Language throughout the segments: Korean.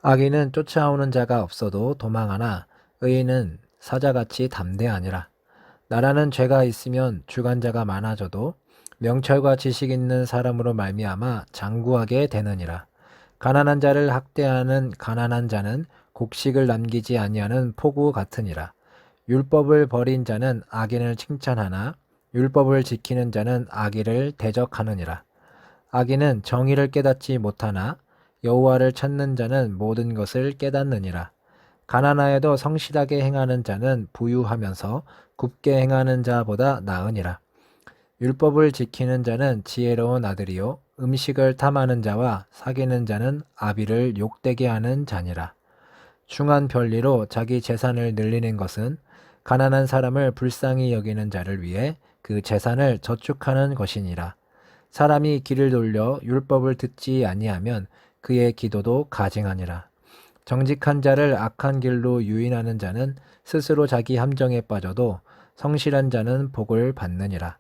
악인은 쫓아오는 자가 없어도 도망하나 의인은 사자같이 담대하니라. 나라는 죄가 있으면 주관자가 많아져도 명철과 지식 있는 사람으로 말미암아 장구하게 되느니라. 가난한 자를 학대하는 가난한 자는 곡식을 남기지 아니하는 포구 같으니라. 율법을 버린 자는 악인을 칭찬하나 율법을 지키는 자는 악인을 대적하느니라. 악인은 정의를 깨닫지 못하나 여호와를 찾는 자는 모든 것을 깨닫느니라. 가난하여도 성실하게 행하는 자는 부유하면서 굽게 행하는 자보다 나으니라. 율법을 지키는 자는 지혜로운 아들이요 음식을 탐하는 자와 사귀는 자는 아비를 욕되게 하는 자니라. 중한 별리로 자기 재산을 늘리는 것은 가난한 사람을 불쌍히 여기는 자를 위해 그 재산을 저축하는 것이니라. 사람이 길을 돌려 율법을 듣지 아니하면 그의 기도도 가증하니라. 정직한 자를 악한 길로 유인하는 자는 스스로 자기 함정에 빠져도 성실한 자는 복을 받느니라.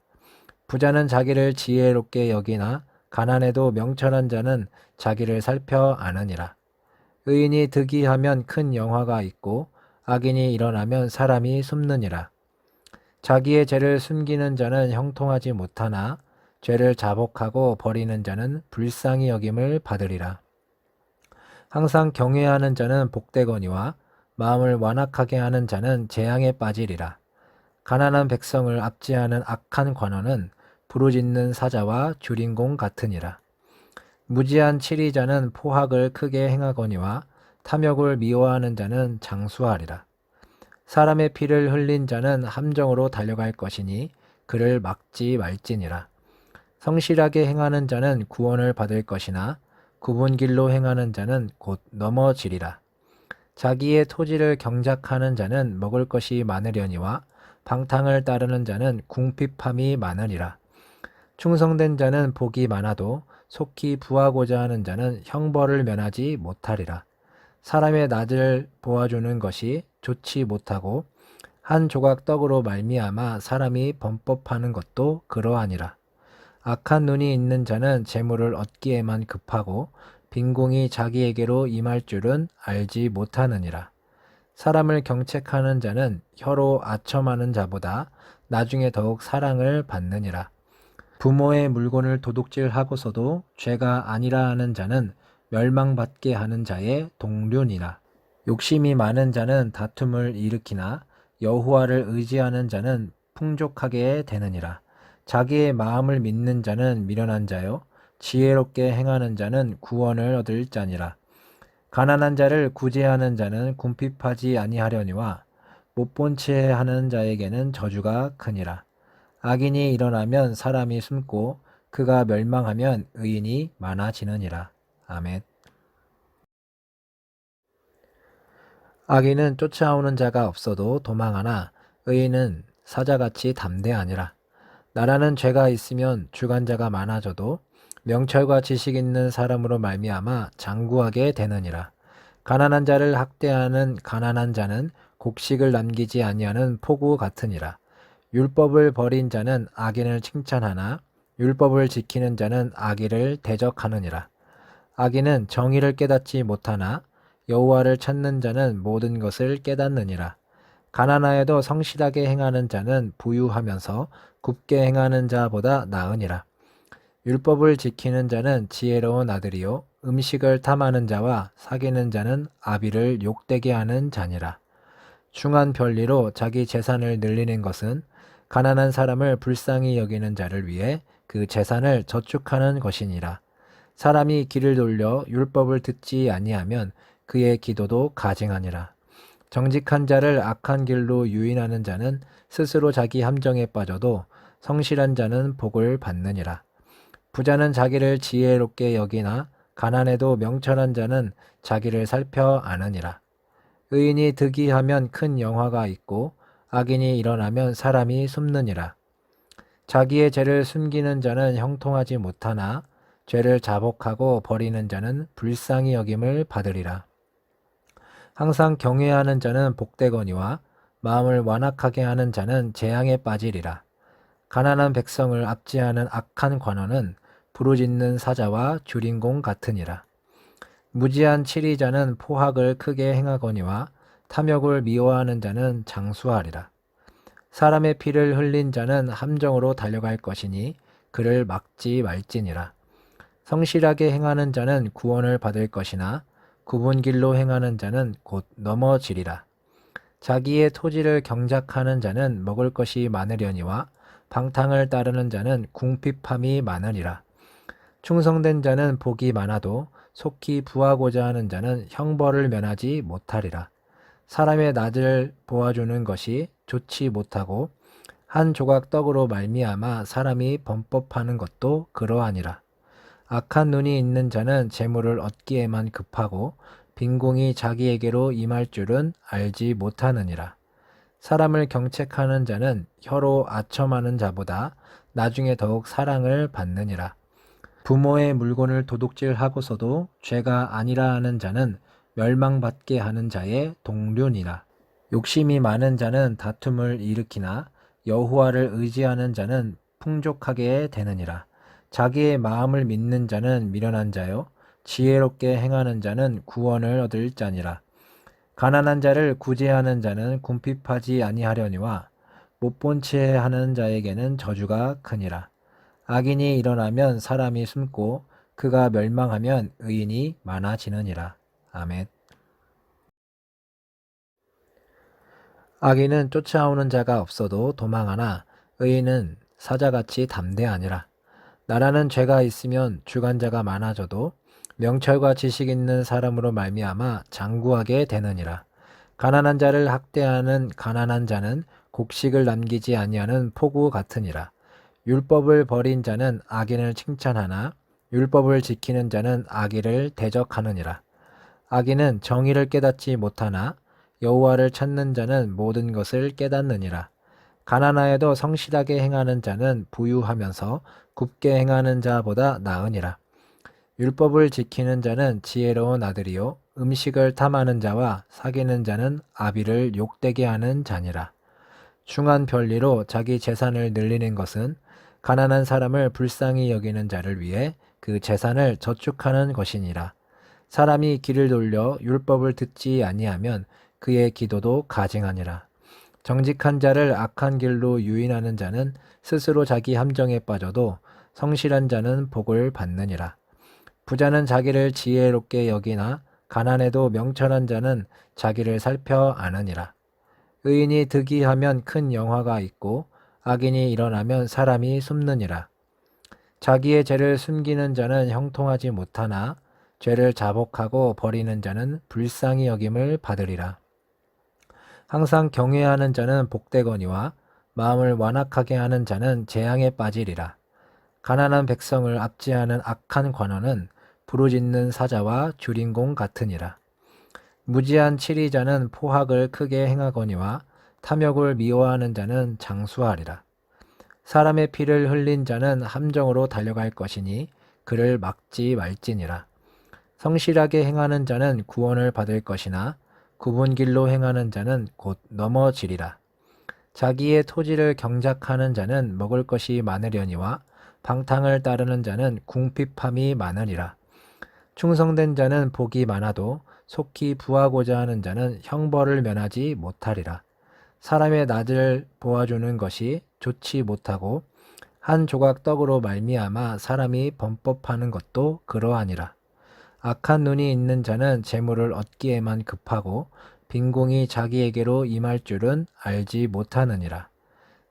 부자는 자기를 지혜롭게 여기나 가난해도 명철한 자는 자기를 살펴 아느니라. 의인이 득이하면 큰 영화가 있고 악인이 일어나면 사람이 숨느니라. 자기의 죄를 숨기는 자는 형통하지 못하나 죄를 자복하고 버리는 자는 불쌍히 여김을 받으리라. 항상 경외하는 자는 복되거니와 마음을 완악하게 하는 자는 재앙에 빠지리라. 가난한 백성을 압제하는 악한 관원은 부르짖는 사자와 주린공 같으니라. 무지한 치리자는 포학을 크게 행하거니와 탐욕을 미워하는 자는 장수하리라. 사람의 피를 흘린 자는 함정으로 달려갈 것이니 그를 막지 말지니라. 성실하게 행하는 자는 구원을 받을 것이나 굽은 길로 행하는 자는 곧 넘어지리라. 자기의 토지를 경작하는 자는 먹을 것이 많으려니와 방탕을 따르는 자는 궁핍함이 많으리라. 충성된 자는 복이 많아도 속히 부하고자 하는 자는 형벌을 면하지 못하리라. 사람의 낯을 보아주는 것이 좋지 못하고 한 조각 떡으로 말미암아 사람이 범법하는 것도 그러하니라. 악한 눈이 있는 자는 재물을 얻기에만 급하고 빈궁이 자기에게로 임할 줄은 알지 못하느니라. 사람을 경책하는 자는 혀로 아첨하는 자보다 나중에 더욱 사랑을 받느니라. 부모의 물건을 도둑질하고서도 죄가 아니라 하는 자는 멸망받게 하는 자의 동륜이라. 욕심이 많은 자는 다툼을 일으키나 여호와를 의지하는 자는 풍족하게 되느니라. 자기의 마음을 믿는 자는 미련한 자요 지혜롭게 행하는 자는 구원을 얻을 자니라. 가난한 자를 구제하는 자는 궁핍하지 아니하려니와 못 본 채 하는 자에게는 저주가 크니라. 악인이 일어나면 사람이 숨고 그가 멸망하면 의인이 많아지느니라. 아멘. 악인은 쫓아오는 자가 없어도 도망하나 의인은 사자같이 담대하니라. 나라는 죄가 있으면 주관자가 많아져도 명철과 지식 있는 사람으로 말미암아 장구하게 되느니라. 가난한 자를 학대하는 가난한 자는 곡식을 남기지 아니하는 포구 같으니라. 율법을 버린 자는 악인을 칭찬하나 율법을 지키는 자는 악인을 대적하느니라. 악인은 정의를 깨닫지 못하나 여호와를 찾는 자는 모든 것을 깨닫느니라. 가난하여도 성실하게 행하는 자는 부유하면서 굽게 행하는 자보다 나으니라. 율법을 지키는 자는 지혜로운 아들이요 음식을 탐하는 자와 사귀는 자는 아비를 욕되게 하는 자니라. 중한 별리로 자기 재산을 늘리는 것은 가난한 사람을 불쌍히 여기는 자를 위해 그 재산을 저축하는 것이니라. 사람이 길을 돌려 율법을 듣지 아니하면 그의 기도도 가증하니라. 정직한 자를 악한 길로 유인하는 자는 스스로 자기 함정에 빠져도 성실한 자는 복을 받느니라. 부자는 자기를 지혜롭게 여기나 가난해도 명철한 자는 자기를 살펴 아느니라. 의인이 득이하면 큰 영화가 있고 악인이 일어나면 사람이 숨느니라. 자기의 죄를 숨기는 자는 형통하지 못하나 죄를 자복하고 버리는 자는 불쌍히 여김을 받으리라. 항상 경외하는 자는 복되거니와 마음을 완악하게 하는 자는 재앙에 빠지리라. 가난한 백성을 압제하는 악한 관원은 부르짖는 사자와 주린공 같으니라. 무지한 치리자는 포학을 크게 행하거니와 탐욕을 미워하는 자는 장수하리라. 사람의 피를 흘린 자는 함정으로 달려갈 것이니 그를 막지 말지니라. 성실하게 행하는 자는 구원을 받을 것이나 굽은 길로 행하는 자는 곧 넘어지리라. 자기의 토지를 경작하는 자는 먹을 것이 많으려니와 방탕을 따르는 자는 궁핍함이 많으리라. 충성된 자는 복이 많아도 속히 부하고자 하는 자는 형벌을 면하지 못하리라. 사람의 낯을 보아주는 것이 좋지 못하고 한 조각 떡으로 말미암아 사람이 범법하는 것도 그러하니라. 악한 눈이 있는 자는 재물을 얻기에만 급하고 빈궁이 자기에게로 임할 줄은 알지 못하느니라. 사람을 경책하는 자는 혀로 아첨하는 자보다 나중에 더욱 사랑을 받느니라. 부모의 물건을 도둑질하고서도 죄가 아니라 하는 자는 멸망받게 하는 자의 동류니라. 욕심이 많은 자는 다툼을 일으키나 여호와를 의지하는 자는 풍족하게 되느니라. 자기의 마음을 믿는 자는 미련한 자요 지혜롭게 행하는 자는 구원을 얻을 자니라. 가난한 자를 구제하는 자는 궁핍하지 아니하려니와 못본 채 하는 자에게는 저주가 크니라. 악인이 일어나면 사람이 숨고 그가 멸망하면 의인이 많아지느니라. 아멘. 악인은 쫓아오는 자가 없어도 도망하나 의인은 사자같이 담대하니라. 나라는 죄가 있으면 주관자가 많아져도 명철과 지식 있는 사람으로 말미암아 장구하게 되느니라. 가난한 자를 학대하는 가난한 자는 곡식을 남기지 아니하는 포구 같으니라. 율법을 버린 자는 악인을 칭찬하나 율법을 지키는 자는 악인을 대적하느니라. 악인은 정의를 깨닫지 못하나 여호와를 찾는 자는 모든 것을 깨닫느니라. 가난하여도 성실하게 행하는 자는 부유하면서 굽게 행하는 자보다 나으니라. 율법을 지키는 자는 지혜로운 아들이요 음식을 탐하는 자와 사귀는 자는 아비를 욕되게 하는 자니라. 중한 별리로 자기 재산을 늘리는 것은 가난한 사람을 불쌍히 여기는 자를 위해 그 재산을 저축하는 것이니라. 사람이 길을 돌려 율법을 듣지 아니하면 그의 기도도 가증하니라. 정직한 자를 악한 길로 유인하는 자는 스스로 자기 함정에 빠져도 성실한 자는 복을 받느니라. 부자는 자기를 지혜롭게 여기나 가난해도 명철한 자는 자기를 살펴 아느니라. 의인이 득이하면 큰 영화가 있고 악인이 일어나면 사람이 숨느니라. 자기의 죄를 숨기는 자는 형통하지 못하나 죄를 자복하고 버리는 자는 불쌍히 여김을 받으리라. 항상 경외하는 자는 복되거니와 마음을 완악하게 하는 자는 재앙에 빠지리라. 가난한 백성을 압제하는 악한 관원은 부르짖는 사자와 주린공 같으니라. 무지한 치리자는 포학을 크게 행하거니와 탐욕을 미워하는 자는 장수하리라. 사람의 피를 흘린 자는 함정으로 달려갈 것이니 그를 막지 말지니라. 성실하게 행하는 자는 구원을 받을 것이나 굽은 길로 행하는 자는 곧 넘어지리라. 자기의 토지를 경작하는 자는 먹을 것이 많으려니와 방탕을 따르는 자는 궁핍함이 많으리라. 충성된 자는 복이 많아도 속히 부하고자 하는 자는 형벌을 면하지 못하리라. 사람의 낯을 보아주는 것이 좋지 못하고 한 조각 떡으로 말미암아 사람이 범법하는 것도 그러하니라. 악한 눈이 있는 자는 재물을 얻기에만 급하고 빈궁이 자기에게로 임할 줄은 알지 못하느니라.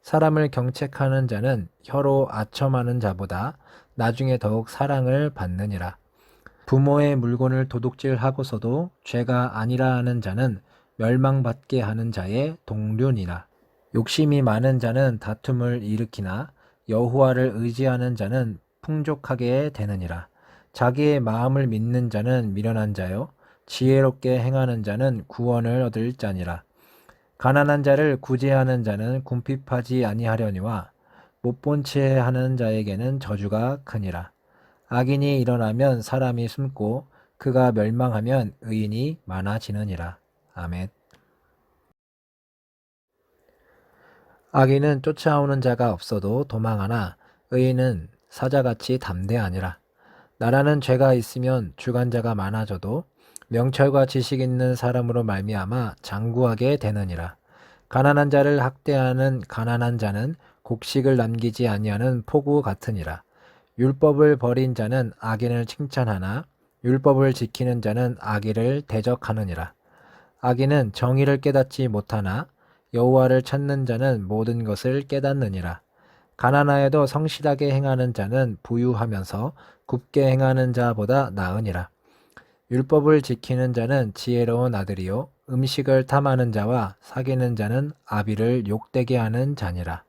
사람을 경책하는 자는 혀로 아첨하는 자보다 나중에 더욱 사랑을 받느니라. 부모의 물건을 도둑질하고서도 죄가 아니라 하는 자는 멸망받게 하는 자의 동류니라. 욕심이 많은 자는 다툼을 일으키나 여호와를 의지하는 자는 풍족하게 되느니라. 자기의 마음을 믿는 자는 미련한 자요 지혜롭게 행하는 자는 구원을 얻을 자니라. 가난한 자를 구제하는 자는 궁핍하지 아니하려니와 못본 채 하는 자에게는 저주가 크니라. 악인이 일어나면 사람이 숨고 그가 멸망하면 의인이 많아지느니라. 아멘. 악인은 쫓아오는 자가 없어도 도망하나 의인은 사자같이 담대하니라. 나라는 죄가 있으면 주관자가 많아져도 명철과 지식 있는 사람으로 말미암아 장구하게 되느니라. 가난한 자를 학대하는 가난한 자는 곡식을 남기지 아니하는 포구 같으니라. 율법을 버린 자는 악인을 칭찬하나 율법을 지키는 자는 악인을 대적하느니라. 악인은 정의를 깨닫지 못하나 여호와를 찾는 자는 모든 것을 깨닫느니라. 가난하여도 성실하게 행하는 자는 부유하면서 굽게 행하는 자보다 나으니라. 율법을 지키는 자는 지혜로운 아들이요 음식을 탐하는 자와 사귀는 자는 아비를 욕되게 하는 자니라.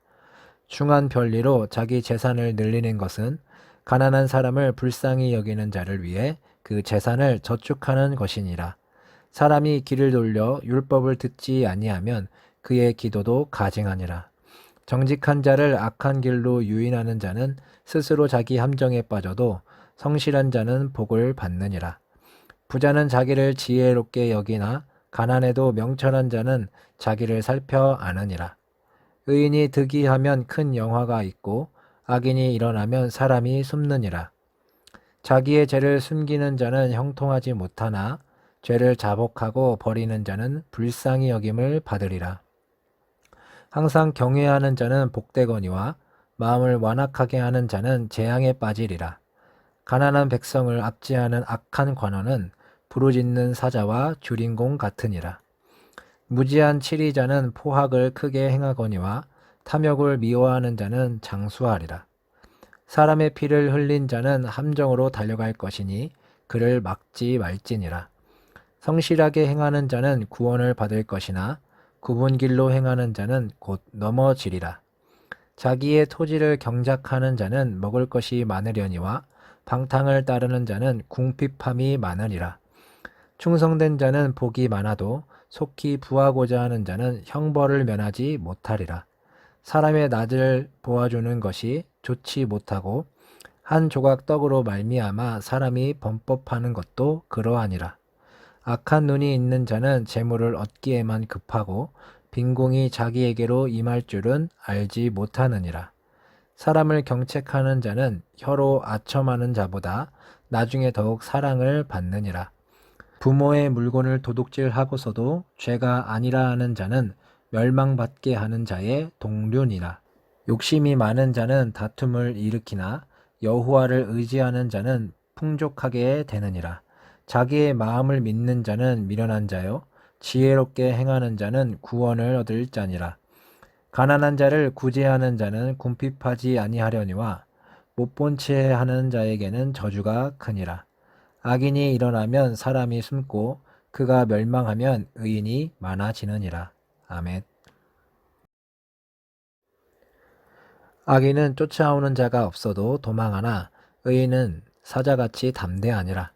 중한 별리로 자기 재산을 늘리는 것은 가난한 사람을 불쌍히 여기는 자를 위해 그 재산을 저축하는 것이니라. 사람이 길을 돌려 율법을 듣지 아니하면 그의 기도도 가증하니라. 정직한 자를 악한 길로 유인하는 자는 스스로 자기 함정에 빠져도 성실한 자는 복을 받느니라. 부자는 자기를 지혜롭게 여기나 가난해도 명철한 자는 자기를 살펴 아느니라. 의인이 득이하면 큰 영화가 있고 악인이 일어나면 사람이 숨느니라. 자기의 죄를 숨기는 자는 형통하지 못하나 죄를 자복하고 버리는 자는 불쌍히 여김을 받으리라. 항상 경외하는 자는 복되거니와 마음을 완악하게 하는 자는 재앙에 빠지리라. 가난한 백성을 압제하는 악한 관원은 부르짖는 사자와 주린공 같으니라. 무지한 치리자는 포학을 크게 행하거니와 탐욕을 미워하는 자는 장수하리라. 사람의 피를 흘린 자는 함정으로 달려갈 것이니 그를 막지 말지니라. 성실하게 행하는 자는 구원을 받을 것이나 굽은 길로 행하는 자는 곧 넘어지리라. 자기의 토지를 경작하는 자는 먹을 것이 많으려니와 방탕을 따르는 자는 궁핍함이 많으리라. 충성된 자는 복이 많아도 속히 부하고자 하는 자는 형벌을 면하지 못하리라. 사람의 낯을 보아주는 것이 좋지 못하고 한 조각 떡으로 말미암아 사람이 범법하는 것도 그러하니라. 악한 눈이 있는 자는 재물을 얻기에만 급하고 빈궁이 자기에게로 임할 줄은 알지 못하느니라. 사람을 경책하는 자는 혀로 아첨하는 자보다 나중에 더욱 사랑을 받느니라. 부모의 물건을 도둑질하고서도 죄가 아니라 하는 자는 멸망받게 하는 자의 동류니라. 욕심이 많은 자는 다툼을 일으키나 여호와를 의지하는 자는 풍족하게 되느니라. 자기의 마음을 믿는 자는 미련한 자요 지혜롭게 행하는 자는 구원을 얻을 자니라. 가난한 자를 구제하는 자는 궁핍하지 아니하려니와 못 본 채 하는 자에게는 저주가 크니라. 악인이 일어나면 사람이 숨고 그가 멸망하면 의인이 많아지느니라. 아멘. 악인은 쫓아오는 자가 없어도 도망하나 의인은 사자같이 담대하니라.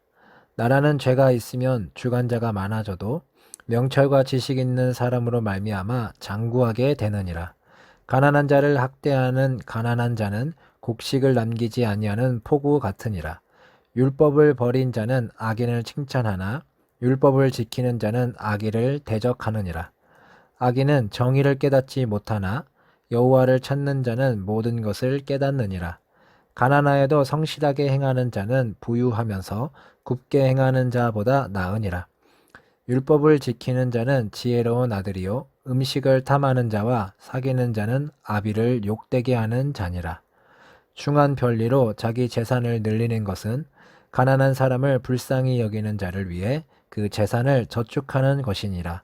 나라는 죄가 있으면 주관자가 많아져도 명철과 지식 있는 사람으로 말미암아 장구하게 되느니라. 가난한 자를 학대하는 가난한 자는 곡식을 남기지 아니하는 포구 같으니라. 율법을 버린 자는 악인을 칭찬하나 율법을 지키는 자는 악인을 대적하느니라. 악인은 정의를 깨닫지 못하나 여호와를 찾는 자는 모든 것을 깨닫느니라. 가난하여도 성실하게 행하는 자는 부유하면서 굽게 행하는 자보다 나으니라. 율법을 지키는 자는 지혜로운 아들이요 음식을 탐하는 자와 사귀는 자는 아비를 욕되게 하는 자니라. 중한 별리로 자기 재산을 늘리는 것은 가난한 사람을 불쌍히 여기는 자를 위해 그 재산을 저축하는 것이니라.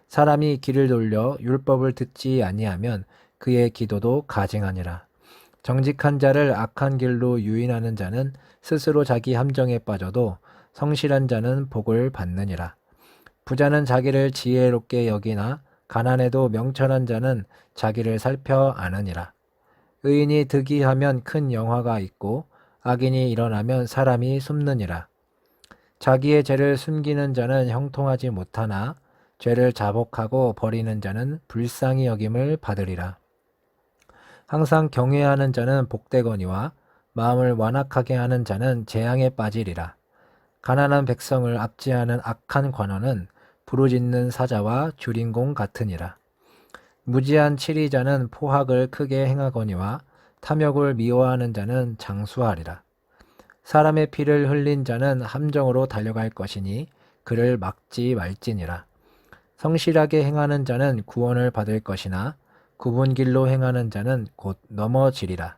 사람이 길을 돌려 율법을 듣지 아니하면 그의 기도도 가증하니라. 정직한 자를 악한 길로 유인하는 자는 스스로 자기 함정에 빠져도 성실한 자는 복을 받느니라. 부자는 자기를 지혜롭게 여기나 가난해도 명철한 자는 자기를 살펴 아느니라. 의인이 득이하면 큰 영화가 있고 악인이 일어나면 사람이 숨느니라. 자기의 죄를 숨기는 자는 형통하지 못하나 죄를 자복하고 버리는 자는 불쌍히 여김을 받으리라. 항상 경외하는 자는 복되거니와 마음을 완악하게 하는 자는 재앙에 빠지리라. 가난한 백성을 압제하는 악한 관원은 부르짖는 사자와 주린공 같으니라. 무지한 치리자는 포학을 크게 행하거니와 탐욕을 미워하는 자는 장수하리라. 사람의 피를 흘린 자는 함정으로 달려갈 것이니 그를 막지 말지니라. 성실하게 행하는 자는 구원을 받을 것이나 굽은 길로 행하는 자는 곧 넘어지리라.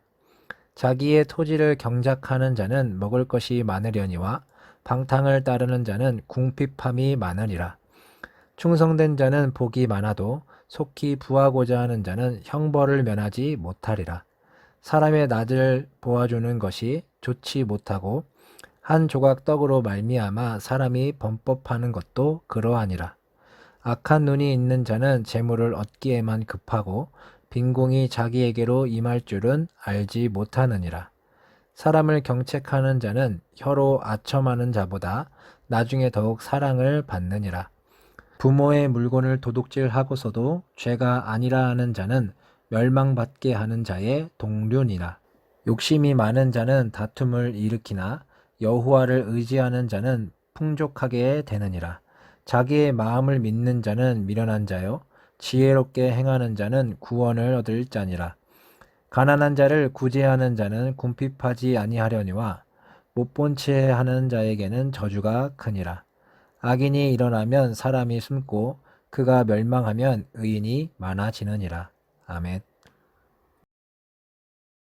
자기의 토지를 경작하는 자는 먹을 것이 많으려니와 방탕을 따르는 자는 궁핍함이 많으리라. 충성된 자는 복이 많아도 속히 부하고자 하는 자는 형벌을 면하지 못하리라. 사람의 낯을 보아주는 것이 좋지 못하고 한 조각 떡으로 말미암아 사람이 범법하는 것도 그러하니라. 악한 눈이 있는 자는 재물을 얻기에만 급하고 빈궁이 자기에게로 임할 줄은 알지 못하느니라. 사람을 경책하는 자는 혀로 아첨하는 자보다 나중에 더욱 사랑을 받느니라. 부모의 물건을 도둑질하고서도 죄가 아니라 하는 자는 멸망받게 하는 자의 동류니라. 욕심이 많은 자는 다툼을 일으키나 여호와를 의지하는 자는 풍족하게 되느니라. 자기의 마음을 믿는 자는 미련한 자요 지혜롭게 행하는 자는 구원을 얻을 자니라. 가난한 자를 구제하는 자는 궁핍하지 아니하려니와 못본 채 하는 자에게는 저주가 크니라. 악인이 일어나면 사람이 숨고 그가 멸망하면 의인이 많아지느니라. 아멘.